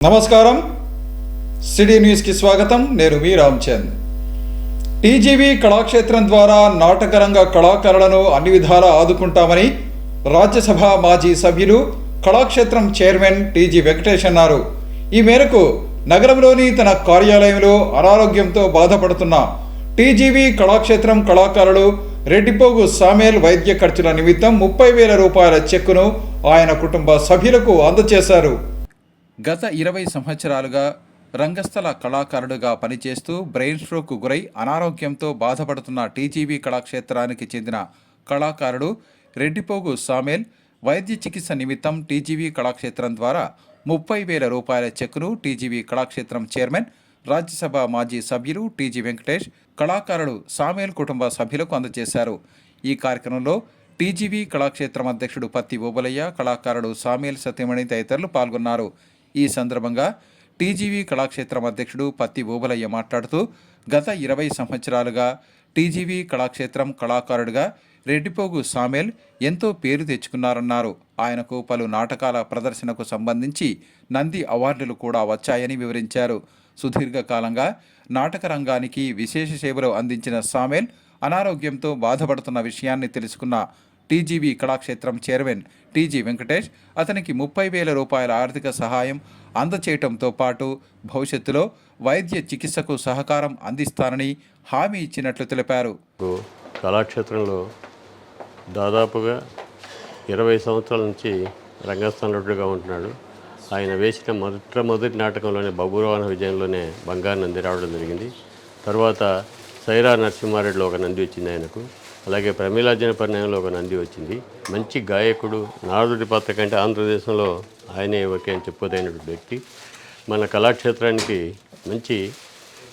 నమస్కారం, సిటీ న్యూస్కి స్వాగతం. నేను మీ రామ్చంద్. టీజీవీ కళాక్షేత్రం ద్వారా నాటకరంగ కళాకారులను అన్ని విధాలా ఆదుకుంటామని రాజ్యసభ మాజీ సభ్యులు, కళాక్షేత్రం చైర్మన్ టీజీ వెంకటేష్ అన్నారు. ఈ మేరకు నగరంలోని తన కార్యాలయంలో అనారోగ్యంతో బాధపడుతున్న టీజీవీ కళాక్షేత్రం కళాకారులు రెడ్డిపోగు సామేల్ వైద్య ఖర్చుల నిమిత్తం 30,000 రూపాయల చెక్కును ఆయన కుటుంబ సభ్యులకు అందజేశారు. గత 20 సంవత్సరాలుగా రంగస్థల కళాకారుడుగా పనిచేస్తూ బ్రెయిన్ స్ట్రోక్కు గురై అనారోగ్యంతో బాధపడుతున్న టీజీవీ కళాక్షేత్రానికి చెందిన కళాకారుడు రెడ్డిపోగు సామేల్ వైద్య చికిత్స నిమిత్తం టీజీవీ కళాక్షేత్రం ద్వారా 30,000 రూపాయల చెక్కును టీజీవీ కళాక్షేత్రం చైర్మన్, రాజ్యసభ మాజీ సభ్యులు టీజీ వెంకటేష్, కళాకారుడు సామేల్ కుటుంబ సభ్యులకు అందజేశారు. ఈ కార్యక్రమంలో టీజీవీ కళాక్షేత్రం అధ్యక్షుడు పత్తి ఓబులయ్య, కళాకారుడు సామేల్ సతీమణి తదితరులు పాల్గొన్నారు. ఈ సందర్భంగా టీజీవీ కళాక్షేత్రం అధ్యక్షుడు పత్తి ఓబులయ్య మాట్లాడుతూ, గత 20 సంవత్సరాలుగా టీజీవీ కళాక్షేత్రం కళాకారుడిగా రెడ్డిపోగు సామేల్ ఎంతో పేరు తెచ్చుకున్నారన్నారు. ఆయనకు పలు నాటకాల ప్రదర్శనకు సంబంధించి నంది అవార్డులు కూడా వచ్చాయని వివరించారు. సుదీర్ఘకాలంగా నాటక రంగానికి విశేష సేవలు అందించిన సామేల్ అనారోగ్యంతో బాధపడుతున్న విషయాన్ని తెలుసుకున్న TGV Kalakshetram chairman TG Venkatesh అతనికి 30,000 రూపాయల ఆర్థిక సహాయం అందచేయటంతో పాటు భవిష్యత్తులో వైద్య చికిత్సకు సహకారం అందిస్తానని హామీ ఇచ్చినట్లు తెలిపారు. కళాక్షేత్రంలో దాదాపుగా 20 సంవత్సరాల నుంచి రంగస్థల నటుడిగా ఉంటున్నాడు. ఆయన వేసిన మొదటి నాటకంలోనే బబురవాహన విజయంలోనే బంగారు నంది రావడం జరిగింది. తర్వాత సైరా నరసింహారెడ్డిలో ఒక నంది వచ్చింది ఆయనకు. అలాగే ప్రమీలార్జున పరిణయంలో ఒక నంది వచ్చింది. మంచి గాయకుడు, నారదుడి పాత్ర కంటే ఆంధ్రదేశంలో ఆయనే ఒకే అని చెప్పుకోదైనటువంటి వ్యక్తి. మన కళాక్షేత్రానికి మంచి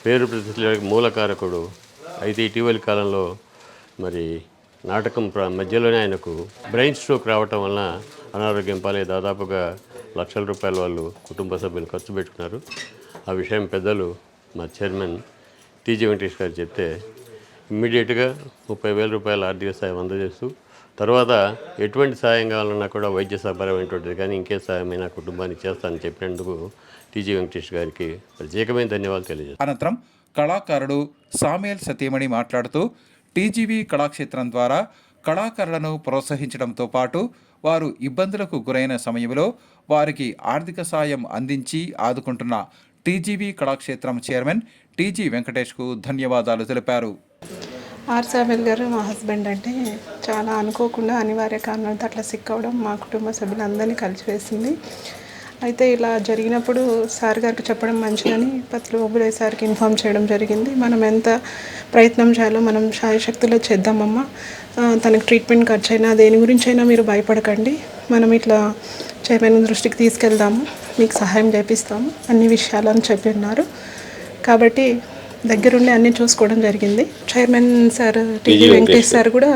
పేరు ప్రతిష్టలకు మూలకారకుడు. అయితే ఇటీవలి కాలంలో మరి నాటకం మధ్యలోనే ఆయనకు బ్రెయిన్ స్ట్రోక్ రావటం వలన అనారోగ్యం పాలై దాదాపుగా లక్షల రూపాయలు వాళ్ళు కుటుంబ సభ్యులు ఖర్చు పెట్టుకున్నారు. ఆ విషయం పెద్దలు మా చైర్మన్ టీజీ వెంకటేష్ గారు చెప్తే ఇమ్మీడియట్గా 30,000 రూపాయల ఆర్థిక సాయం అందజేస్తూ, తర్వాత ఎటువంటి సాయం కావాలన్నా కూడా వైద్య సహపరమైనటువంటిది కానీ ఇంకే సాయమైనా కుటుంబానికి చేస్తానని చెప్పినందుకు టీజీ వెంకటేష్ గారికి ప్రత్యేకమైన ధన్యవాదాలు తెలియజేస్తాను. అనంతరం కళాకారుడు సామేల్ సతీమణి మాట్లాడుతూ, టీజీవీ కళాక్షేత్రం ద్వారా కళాకారులను ప్రోత్సహించడంతో పాటు వారు ఇబ్బందులకు గురైన సమయంలో వారికి ఆర్థిక సాయం అందించి ఆదుకుంటున్న టీజీవీ కళాక్షేత్రం చైర్మన్ టీజీ వెంకటేష్కు ధన్యవాదాలు తెలిపారు. ఆర్ సామేల్ గారు మా హస్బెండ్. అంటే చాలా అనుకోకుండా అనివార్య కారణాలతో అట్లా సిక్ అవ్వడం మా కుటుంబ సభ్యులందరినీ కలిసివేసింది. అయితే ఇలా జరిగినప్పుడు సార్ గారికి చెప్పడం మంచిదని పత్తి ఓబులయ్య సార్కి ఇన్ఫామ్ చేయడం జరిగింది. మనం ఎంత ప్రయత్నం చేయాలో మనం శాయశక్తిలో చేద్దామమ్మా, తనకు ట్రీట్మెంట్ ఖర్చు అయినా దేని గురించి అయినా మీరు భయపడకండి, మనం ఇట్లా చైర్మన్ దృష్టికి తీసుకెళ్దాము, మీకు సహాయం చేపిస్తాము అన్ని విషయాలని చెప్పి ఉన్నారు. కాబట్టి దగ్గరుండి అన్నీ చూసుకోవడం జరిగింది. Chairman sir TG Venkatesh sir కూడా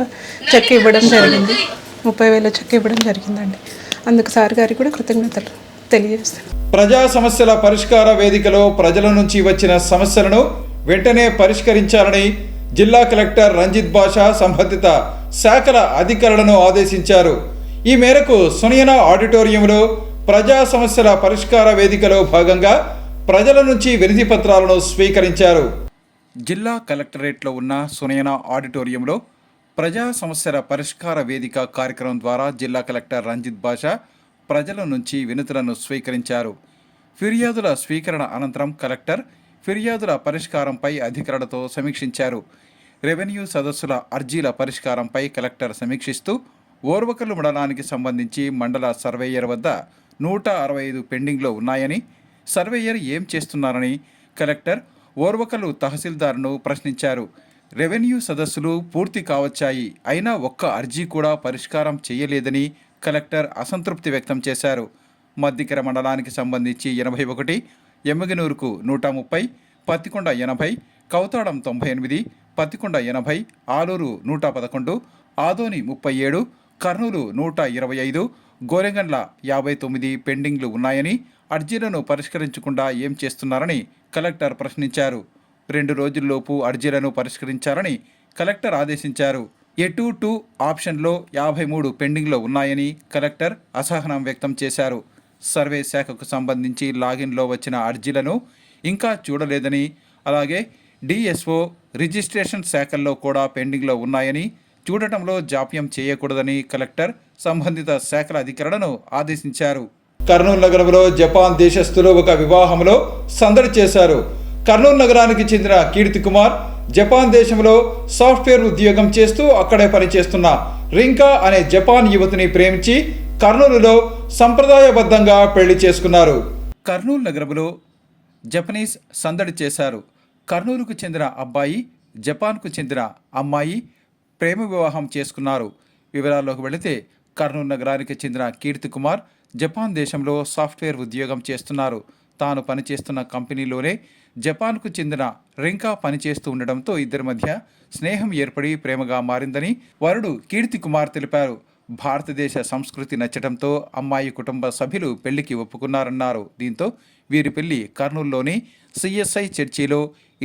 చెక్ ఇవ్వడం జరిగింది, 30,000 చెక్ ఇవ్వడం జరిగిందండి. అందుకు సార్ గారికి కూడా కృతజ్ఞతలు తెలియజేస్తాను. ప్రజా సమస్యల పరిష్కార వేదికలో ప్రజల నుంచి వచ్చిన సమస్యలను వెంటనే పరిష్కరించాలని జిల్లా కలెక్టర్ రంజిత్ బాషా సంబంధిత శాఖల అధికారులను ఆదేశించారు. ఈ మేరకు సునయన ఆడిటోరియంలో ప్రజా సమస్యల పరిష్కార వేదికలో భాగంగా ప్రజల నుంచి వినతి పత్రాలను స్వీకరించారు. జిల్లా కలెక్టరేట్లో ఉన్న సునయన ఆడిటోరియంలో ప్రజా సమస్యల పరిష్కార వేదిక కార్యక్రమం ద్వారా జిల్లా కలెక్టర్ రంజిత్ బాషా ప్రజల నుంచి వినతులను స్వీకరించారు. ఫిర్యాదుల స్వీకరణ అనంతరం కలెక్టర్ ఫిర్యాదుల పరిష్కారంపై అధికారులతో సమీక్షించారు. రెవెన్యూ సదస్సుల అర్జీల పరిష్కారంపై కలెక్టర్ సమీక్షిస్తూ, ఓర్వకల్లు మండలానికి సంబంధించి మండల సర్వేయర్ వద్ద 165 పెండింగ్లో ఉన్నాయని, సర్వేయర్ ఏం చేస్తున్నారని కలెక్టర్ ఓర్వకల్లు తహసీల్దార్ను ప్రశ్నించారు. రెవెన్యూ సదస్సులు పూర్తి కావచ్చాయి, అయినా ఒక్క అర్జీ కూడా పరిష్కారం చేయలేదని కలెక్టర్ అసంతృప్తి వ్యక్తం చేశారు. మద్దికెర మండలానికి సంబంధించి 81, ఎమ్మగనూరుకు 130, పత్తికొండ 80, కౌతాడం 98, పత్తికొండ 80, ఆలూరు 111, ఆదోని 37, కర్నూలు 125, గోరెగండ్ల 59 పెండింగ్లు ఉన్నాయని, అర్జీలను పరిష్కరించకుండా ఏం చేస్తున్నారని కలెక్టర్ ప్రశ్నించారు. 2 రోజుల్లోపు అర్జీలను పరిష్కరించాలని కలెక్టర్ ఆదేశించారు. ఎటు ఆప్షన్లో 53 పెండింగ్లో ఉన్నాయని కలెక్టర్ అసహనం వ్యక్తం చేశారు. సర్వే శాఖకు సంబంధించి లాగిన్లో వచ్చిన అర్జీలను ఇంకా చూడలేదని, అలాగే డిఎస్ఓ రిజిస్ట్రేషన్ శాఖల్లో కూడా పెండింగ్లో ఉన్నాయని, చూడటంలో జాప్యం చేయకూడదని కలెక్టర్ సంబంధిత శాఖల అధికారులను ఆదేశించారు. కర్నూలు నగరంలో జపాన్ దేశస్థులు ఒక వివాహంలో సందడి చేశారు. కర్నూలు నగరానికి చెందిన కీర్తి కుమార్ జపాన్ దేశంలో సాఫ్ట్వేర్ ఉద్యోగం చేస్తూ అక్కడే పనిచేస్తున్న రింకా అనే జపాన్ యువతిని ప్రేమించి కర్నూలులో సంప్రదాయబద్ధంగా పెళ్లి చేసుకున్నారు. కర్నూలు నగరంలో జపనీస్ సందడి చేశారు. కర్నూలుకు చెందిన అబ్బాయి జపాన్కు చెందిన అమ్మాయి ప్రేమ వివాహం చేసుకున్నారు. వివరాల్లోకి వెళితే కర్నూలు నగరానికి చెందిన కీర్తి కుమార్ జపాన్ దేశంలో సాఫ్ట్వేర్ ఉద్యోగం చేస్తున్నారు. తాను పనిచేస్తున్న కంపెనీలోనే జపాన్కు చెందిన రింకా పనిచేస్తూ ఉండడంతో ఇద్దరి మధ్య స్నేహం ఏర్పడి ప్రేమగా మారిందని వరుడు కీర్తి కుమార్ తెలిపారు. భారతదేశ సంస్కృతి నచ్చడంతో అమ్మాయి కుటుంబ సభ్యులు పెళ్లికి ఒప్పుకున్నారన్నారు. దీంతో వీరి పెళ్లి కర్నూలులోని సిఎస్ఐ చర్చిలో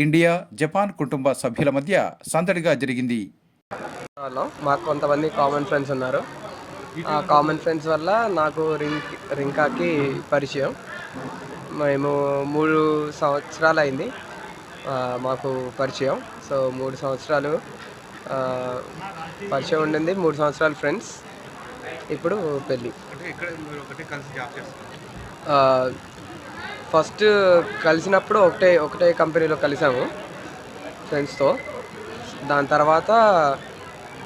ఇండియా జపాన్ కుటుంబ సభ్యుల మధ్య సందడిగా జరిగింది. మాకు కొంతమంది కామన్ ఫ్రెండ్స్ ఉన్నారు. ఆ కామన్ ఫ్రెండ్స్ వల్ల నాకు రింకాకి పరిచయం. మేము 3 సంవత్సరాలు అయింది మాకు పరిచయం. సో 3 సంవత్సరాలు పరిచయం ఉండింది, 3 సంవత్సరాలు ఫ్రెండ్స్. ఇప్పుడు పెళ్ళి. ఫస్ట్ కలిసినప్పుడు ఒకటే కంపెనీలో కలిసాము ఫ్రెండ్స్తో. దాని తర్వాత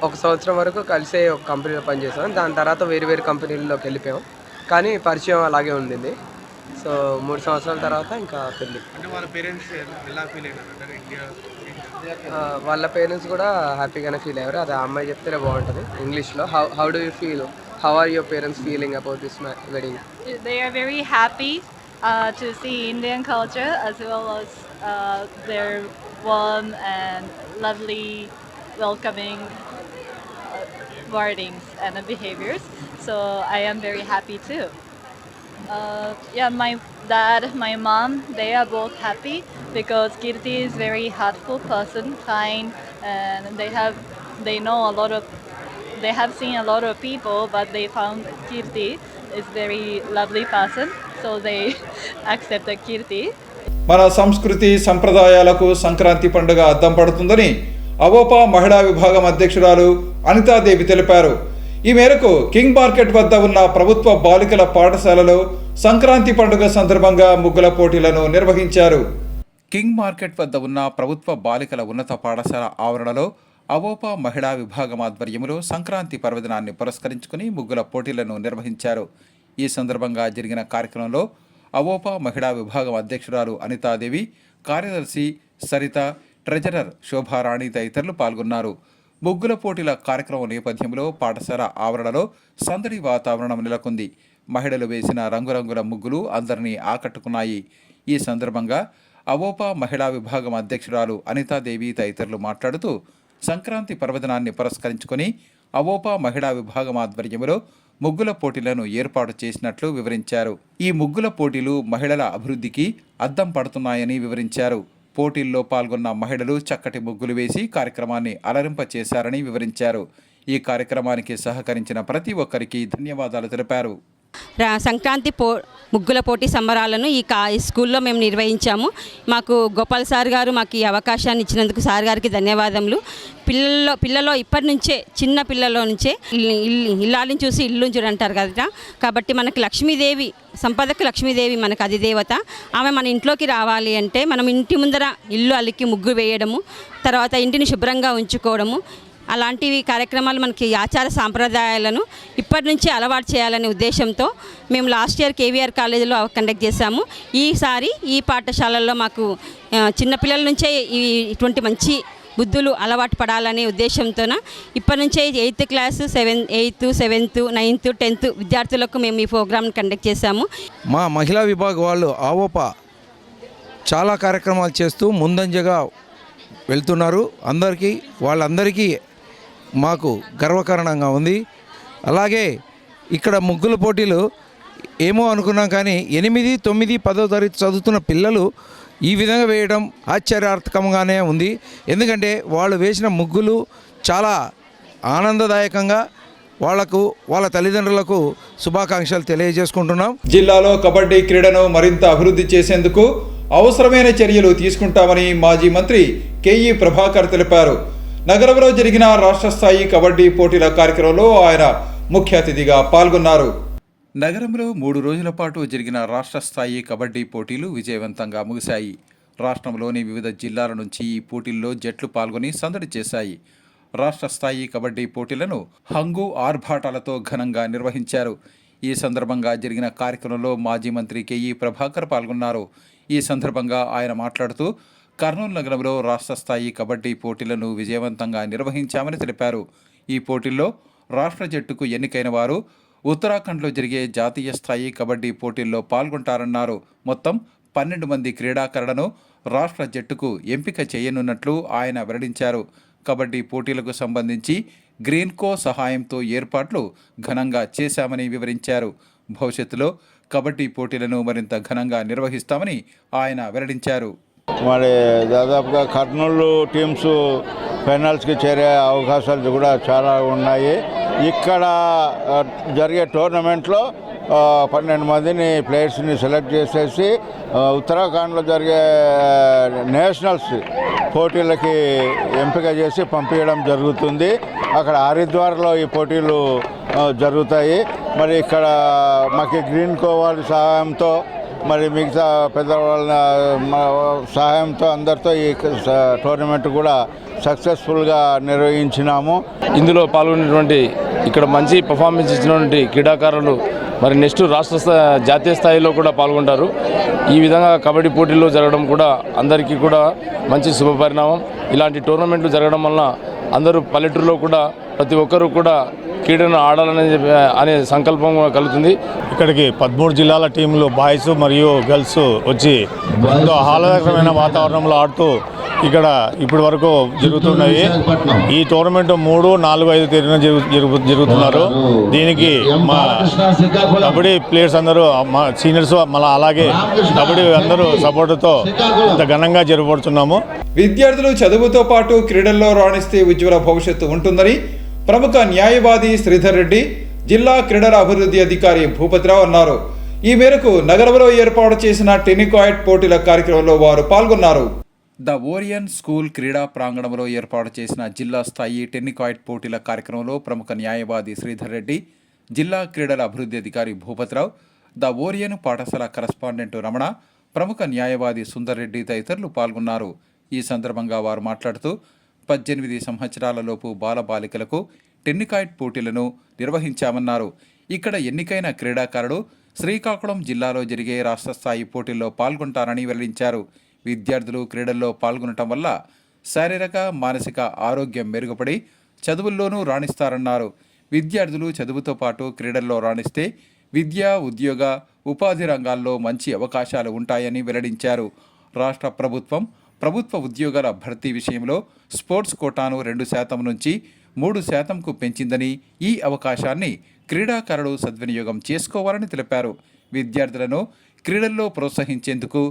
1 సంవత్సరం వరకు కలిసే ఒక కంపెనీలో పనిచేసాం. దాని తర్వాత వేరు కంపెనీల్లోకి వెళ్ళిపోయాం, కానీ పరిచయం అలాగే ఉండింది. సో 3 సంవత్సరాల తర్వాత ఇంకా పెళ్ళి. వాళ్ళ పేరెంట్స్ కూడా హ్యాపీగానే ఫీల్ అయ్యారు. అది ఆ అమ్మాయి చెప్తేనే బాగుంటుంది ఇంగ్లీష్లో. How do you feel? How are your parents feeling about this wedding? They are very happy to see Indian culture as well as their warm and lovely welcoming wordings and behaviors. So I am very happy too. My dad, my mom, they are both happy because Kirti is very heartful person, kind, and they know a lot of, they have seen a lot of people, but they found Kirti is very lovely person, so they accepted Kirti. మన సంస్కృతి సంప్రదాయాలకు సంక్రాంతి పండుగ అద్దం పడుతుందని అవోపా మహిళా విభాగం అధ్యక్షురాలు అనితాదేవి తెలిపారు. ఈ మేరకు కింగ్ మార్కెట్ వద్ద ఉన్న ప్రభుత్వ బాలికల పాఠశాలలో సంక్రాంతి పండుగ సందర్భంగా ముగ్గుల పోటీలను నిర్వహించారు. కింగ్ మార్కెట్ వద్ద ఉన్న ప్రభుత్వ బాలికల ఉన్నత పాఠశాల ఆవరణలో అవోపా మహిళా విభాగం ఆధ్వర్యంలో సంక్రాంతి పర్వదినాన్ని పురస్కరించుకుని ముగ్గుల పోటీలను నిర్వహించారు. ఈ సందర్భంగా జరిగిన కార్యక్రమంలో అవోపా మహిళా విభాగం అధ్యక్షురాలు అనితాదేవి, కార్యదర్శి సరిత, ట్రెజరర్ శోభారాణి తదితరులు పాల్గొన్నారు. ముగ్గుల పోటీల కార్యక్రమం నేపథ్యంలో పాఠశాల ఆవరణలో సందడి వాతావరణం నెలకొంది. మహిళలు వేసిన రంగురంగుల ముగ్గులు అందరినీ ఆకట్టుకున్నాయి. ఈ సందర్భంగా అవోపా మహిళా విభాగం అధ్యక్షురాలు అనితాదేవి తదితరులు మాట్లాడుతూ సంక్రాంతి పర్వదినాన్ని పురస్కరించుకొని అవోపా మహిళా విభాగం ఆధ్వర్యంలో ముగ్గుల పోటీలను ఏర్పాటు చేసినట్లు వివరించారు. ఈ ముగ్గుల పోటీలు మహిళల అభివృద్ధికి అద్దం పడుతున్నాయని వివరించారు. పోటీల్లో పాల్గొన్న మహిళలు చక్కటి ముగ్గులు వేసి కార్యక్రమాన్ని అలరింపచేశారని వివరించారు. ఈ కార్యక్రమానికి సహకరించిన ప్రతి ఒక్కరికి ధన్యవాదాలు తెలిపారు. సంక్రాంతి ముగ్గుల పోటీ సంబరాలను ఈ స్కూల్లో మేము నిర్వహించాము. మాకు గోపాల్ సార్ గారు మాకు ఈ అవకాశాన్ని ఇచ్చినందుకు సార్ గారికి ధన్యవాదములు. పిల్లలో ఇప్పటి నుంచే చిన్న పిల్లల్లో నుంచే ఇల్లాలని చూసి ఇల్లు అంటారు కదా, కాబట్టి మనకి లక్ష్మీదేవి, సంపదకు లక్ష్మీదేవి మనకు అధిదేవత. ఆమె మన ఇంట్లోకి రావాలి అంటే మనం ఇంటి ముందర ఇల్లు అలికి ముగ్గు వేయడము, తర్వాత ఇంటిని శుభ్రంగా ఉంచుకోవడము, అలాంటివి కార్యక్రమాలు మనకి ఆచార సాంప్రదాయాలను ఇప్పటి నుంచే అలవాటు చేయాలనే ఉద్దేశంతో మేము లాస్ట్ ఇయర్ కేవీఆర్ కాలేజీలో కండక్ట్ చేశాము. ఈసారి ఈ పాఠశాలల్లో మాకు చిన్నపిల్లల నుంచే ఇటువంటి మంచి బుద్ధులు అలవాటు పడాలనే ఉద్దేశంతోన ఇప్పటి నుంచే 8th class 8th 7th 9th 10th విద్యార్థులకు మేము ఈ ప్రోగ్రామ్ని కండక్ట్ చేశాము. మా మహిళా విభాగం వాళ్ళు ఆవోపా చాలా కార్యక్రమాలు చేస్తూ ముందంజగా వెళ్తున్నారు. వాళ్ళందరికీ మాకు గర్వకారణంగా ఉంది. అలాగే ఇక్కడ ముగ్గుల పోటీలు ఏమో అనుకున్నాం, కానీ 8, 9, 10వ తరగతి చదువుతున్న పిల్లలు ఈ విధంగా వేయడం ఆశ్చర్యార్థకంగానే ఉంది. ఎందుకంటే వాళ్ళు వేసిన ముగ్గులు చాలా ఆనందదాయకంగా వాళ్ళ తల్లిదండ్రులకు శుభాకాంక్షలు తెలియజేసుకుంటున్నాం. జిల్లాలో కబడ్డీ క్రీడను మరింత అభివృద్ధి చేసేందుకు అవసరమైన చర్యలు తీసుకుంటామని మాజీ మంత్రి కేఈ ప్రభాకర్ తెలిపారు. నగరంలో జరిగిన రాష్ట్ర స్థాయి కబడ్డీ పోటీల కార్యక్రమంలో ఆయన ముఖ్య అతిథిగా పాల్గొన్నారు. నగరంలో 3 రోజుల పాటు జరిగిన రాష్ట్ర స్థాయి కబడ్డీ పోటీలు విజయవంతంగా ముగిశాయి. రాష్ట్రంలోని వివిధ జిల్లాల నుంచి ఈ పోటీల్లో జట్లు పాల్గొని సందడి చేశాయి. రాష్ట్ర స్థాయి కబడ్డీ పోటీలను హంగు ఆర్భాటాలతో ఘనంగా నిర్వహించారు. ఈ సందర్భంగా జరిగిన కార్యక్రమంలో మాజీ మంత్రి కేఈ ప్రభాకర్ పాల్గొన్నారు. ఈ సందర్భంగా ఆయన మాట్లాడుతూ కర్నూలు నగరంలో రాష్ట్ర స్థాయి కబడ్డీ పోటీలను విజయవంతంగా నిర్వహించామని తెలిపారు. ఈ పోటీల్లో రాష్ట్ర జట్టుకు ఎన్నికైన వారు ఉత్తరాఖండ్లో జరిగే జాతీయ స్థాయి కబడ్డీ పోటీల్లో పాల్గొంటారన్నారు. మొత్తం 12 మంది క్రీడాకారులను రాష్ట్ర జట్టుకు ఎంపిక చేయనున్నట్లు ఆయన వెల్లడించారు. కబడ్డీ పోటీలకు సంబంధించి గ్రీన్కో సహాయంతో ఏర్పాట్లు ఘనంగా చేశామని వివరించారు. భవిష్యత్తులో కబడ్డీ పోటీలను మరింత ఘనంగా నిర్వహిస్తామని ఆయన వెల్లడించారు. మరి దాదాపుగా కర్నూలు టీమ్స్ ఫైనల్స్కి చేరే అవకాశాలు కూడా చాలా ఉన్నాయి. ఇక్కడ జరిగే టోర్నమెంట్లో 12 మందిని ప్లేయర్స్ని సెలెక్ట్ చేసేసి ఉత్తరాఖండ్లో జరిగే నేషనల్స్ పోటీలకి ఎంపిక చేసి పంపించడం జరుగుతుంది. అక్కడ హరిద్వార్లో ఈ పోటీలు జరుగుతాయి. మరి ఇక్కడ మాకు గ్రీన్కో వాళ్ళ సహాయంతో మరి మిగతా పెద్దవాళ్ళ సహాయంతో అందరితో ఈ టోర్నమెంట్ కూడా సక్సెస్ఫుల్గా నిర్వహించినాము. ఇందులో పాల్గొన్నటువంటి ఇక్కడ మంచి పర్ఫార్మెన్స్ ఇచ్చినటువంటి క్రీడాకారులు మరి నెక్స్ట్ జాతీయ స్థాయిలో కూడా పాల్గొంటారు. ఈ విధంగా కబడ్డీ పోటీల్లో జరగడం కూడా అందరికీ కూడా మంచి శుభపరిణామం. ఇలాంటి టోర్నమెంట్లు జరగడం వలన అందరూ పల్లెటూరులో కూడా ప్రతి ఒక్కరూ కూడా క్రీడను అనే సంకల్పం కలుగుతుంది. ఇక్కడికి 13 జిల్లాల టీంలు బాయ్స్ మరియు గర్ల్స్ వచ్చి ఎంతో ఆహ్లాదకరమైన వాతావరణంలో ఆడుతూ ఇక్కడ ఇప్పటి వరకు జరుగుతున్నాయి. ఈ టోర్నమెంట్ 3, 4, 5 తేదీన జరుగుతున్నారు. దీనికి మా కబడ్డీ ప్లేయర్స్ అందరూ మా సీనియర్స్ మళ్ళీ అలాగే కబడ్డీ అందరూ సపోర్టుతో ఇంత ఘనంగా జరుపుతున్నాము. విద్యార్థులు చదువుతో పాటు క్రీడల్లో రాణిస్తే ఉజ్వల భవిష్యత్తు ఉంటుందని ప్రముఖ న్యాయవాది శ్రీధర్ రెడ్డి, జిల్లా క్రీడల అభివృద్ధి అధికారి భూపతిరావు అన్నారు. ఈ మేరకు నగరంలో ఏర్పాటు చేసిన టెన్నికాయిట్ పోటీల కార్యక్రమంలో వారు పాల్గొన్నారు. ద ఓరియన్ స్కూల్ క్రీడా ప్రాంగణంలో ఏర్పాటు చేసిన జిల్లా స్థాయి టెన్నికాయిట్ పోటీల కార్యక్రమంలో ప్రముఖ న్యాయవాది శ్రీధర్ రెడ్డి, జిల్లా క్రీడల అభివృద్ధి అధికారి భూపతిరావు, ద ఓరియన్ పాఠశాల కరస్పాండెంట్ రమణ, ప్రముఖ న్యాయవాది సుందర్ రెడ్డి తదితరులు పాల్గొన్నారు. ఈ సందర్భంగా వారు మాట్లాడుతూ 18 సంవత్సరాలలోపు బాలబాలికలకు టెన్నికాయిట్ పోటీలను నిర్వహించామన్నారు. ఇక్కడ ఎన్నికైన క్రీడాకారుడు శ్రీకాకుళం జిల్లాలో జరిగే రాష్ట్ర స్థాయి పోటీల్లో పాల్గొంటారని వెల్లడించారు. విద్యార్థులు క్రీడల్లో పాల్గొనటం వల్ల శారీరక, మానసిక ఆరోగ్యం మెరుగుపడి చదువుల్లోనూ రాణిస్తారన్నారు. విద్యార్థులు చదువుతో పాటు క్రీడల్లో రాణిస్తే విద్య, ఉద్యోగ, ఉపాధి రంగాల్లో మంచి అవకాశాలు ఉంటాయని వెల్లడించారు. రాష్ట్ర ప్రభుత్వ ఉద్యోగాల భర్తీ విషయంలో స్పోర్ట్స్ కోటాను 2% నుంచి 3%కు పెంచిందని, ఈ అవకాశాన్ని క్రీడాకారులు సద్వినియోగం చేసుకోవాలని తెలిపారు. విద్యార్థులను క్రీడల్లో ప్రోత్సహించేందుకు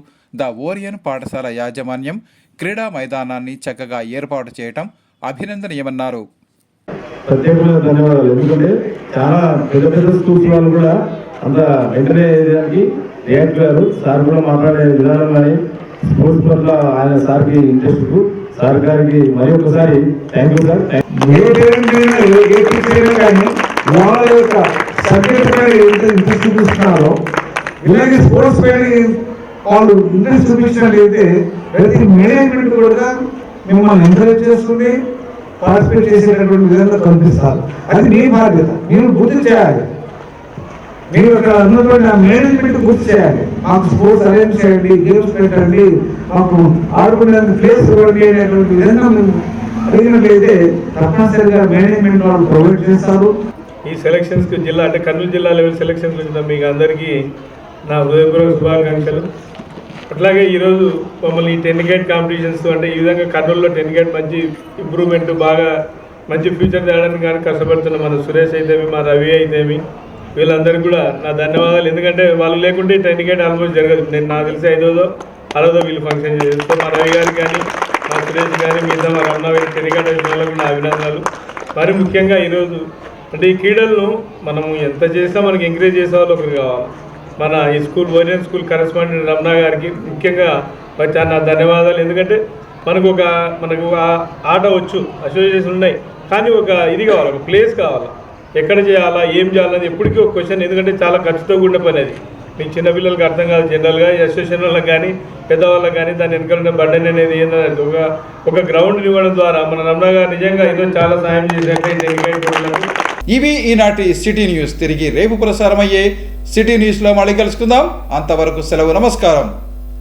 ద ఓరియన్ పాఠశాల యాజమాన్యం క్రీడా మైదానాన్ని చక్కగా ఏర్పాటు చేయటం అభినందనీయమన్నారు. ప్రత్యేకమైన ధన్యవాదాలు. ఎందుకంటే చాలా పెద్ద స్కూల్స్ వాళ్ళు కూడా అంత వెంటనే రియాక్ట్ గారు సార్ కూడా మాట్లాడే విధానం కానీ స్పోర్ట్స్ పట్ల ఆయన సార్కి ఇంట్రెస్ట్, సార్ గారికి మరి ఒకసారి thank you sir. A teacher కానీ వాళ్ళ యొక్క సబ్జెక్ట్ పైన ఎంత ఇంట్రెస్ట్ చూపిస్తున్నారో ఇలాగే స్పోర్ట్స్ పైన వాళ్ళు ఇంట్రెస్ట్ చూపించినట్లయితే ప్రతి మేనేజ్మెంట్ కూడా మిమ్మల్ని ఎంకరేజ్ చేసుకుని పార్టిసిపేట్ చేసేటటువంటి విధంగా కనిపిస్తారు. అది మీ బాధ్యత, మీరు గుర్తు చేయాలి. మీరు అక్కడ ఉన్నటువంటి మేనేజ్మెంట్ గుర్తు చేయాలి. మాకు స్పోర్ట్స్ అరేంజ్ చేయండి, గేమ్స్ పెట్టండి, మాకు ఆడుకునేందుకు ప్లేస్ ఇవ్వండి అనేటువంటి విధంగా మేము అడిగినట్లయితే తప్పనిసరిగా మేనేజ్మెంట్ వాళ్ళు ప్రొవైడ్ చేస్తారు. ఈ సెలక్షన్స్కి జిల్లా అంటే కర్నూలు జిల్లా లెవెల్ సెలక్షన్స్ వచ్చిన మీకు అందరికీ నా హృదయపూర్వక శుభాకాంక్షలు. అట్లాగే ఈరోజు మమ్మల్ని ఈ టెన్నికేట్ కాంపిటీషన్స్ అంటే ఈ విధంగా కర్నూలులో టెన్నికేట్ మంచి ఇంప్రూవ్మెంట్ బాగా మంచి ఫ్యూచర్ తేడానికి కానీ కష్టపడుతున్న మన సురేష్ అయితేమి, మా రవి అయితేమి, వీళ్ళందరికీ కూడా నా ధన్యవాదాలు. ఎందుకంటే వాళ్ళు లేకుంటే టెన్నికేట్ ఆల్మోస్ట్ జరగదు. నేను నాకు తెలిసి 5వ 6వ వీళ్ళు ఫంక్షన్ చేస్తే మా రవి గారికి కానీ, మా సురేష్ కానీ, మిగతా మా రమణ టెన్నికేట్ వాళ్ళకు నా అభినందనలు. మరి ముఖ్యంగా ఈరోజు అంటే ఈ క్రీడలను మనము ఎంత చేసినా మనకి ఎంకరేజ్ చేసే వాళ్ళు ఒకరు కావాలి. మన ఈ school Orion school correspondent Ramana గారికి ముఖ్యంగా చాలా ధన్యవాదాలు. ఎందుకంటే మనకు ఆట వచ్చు, అసోసియేషన్ ఉన్నాయి, కానీ ఒక ఇది కావాలి, ఒక ప్లేస్ కావాలి, ఎక్కడ చేయాలా ఏం చేయాలనేది ఎప్పటికీ ఒక క్వశ్చన్. ఎందుకంటే చాలా ఖర్చుతో కూడిన పని అది. మీకు చిన్నపిల్లలకి అర్థం కాదు, జనరల్గా ఈ అసోసియేషన్ వాళ్ళకి కానీ పెద్దవాళ్ళకి కానీ దాని వెనకాల బడ్డన్ అనేది ఏంటంటే ఒక గ్రౌండ్ ఇవ్వడం ద్వారా మన రమణ గారు నిజంగా ఈరోజు చాలా సాయం చేశారు. ఇవి ఈనాటి సిటీ న్యూస్. తిరిగి రేపు ప్రసారమయ్యే సిటీ న్యూస్లో మళ్ళీ కలుసుకుందాం. అంతవరకు సెలవు, నమస్కారం.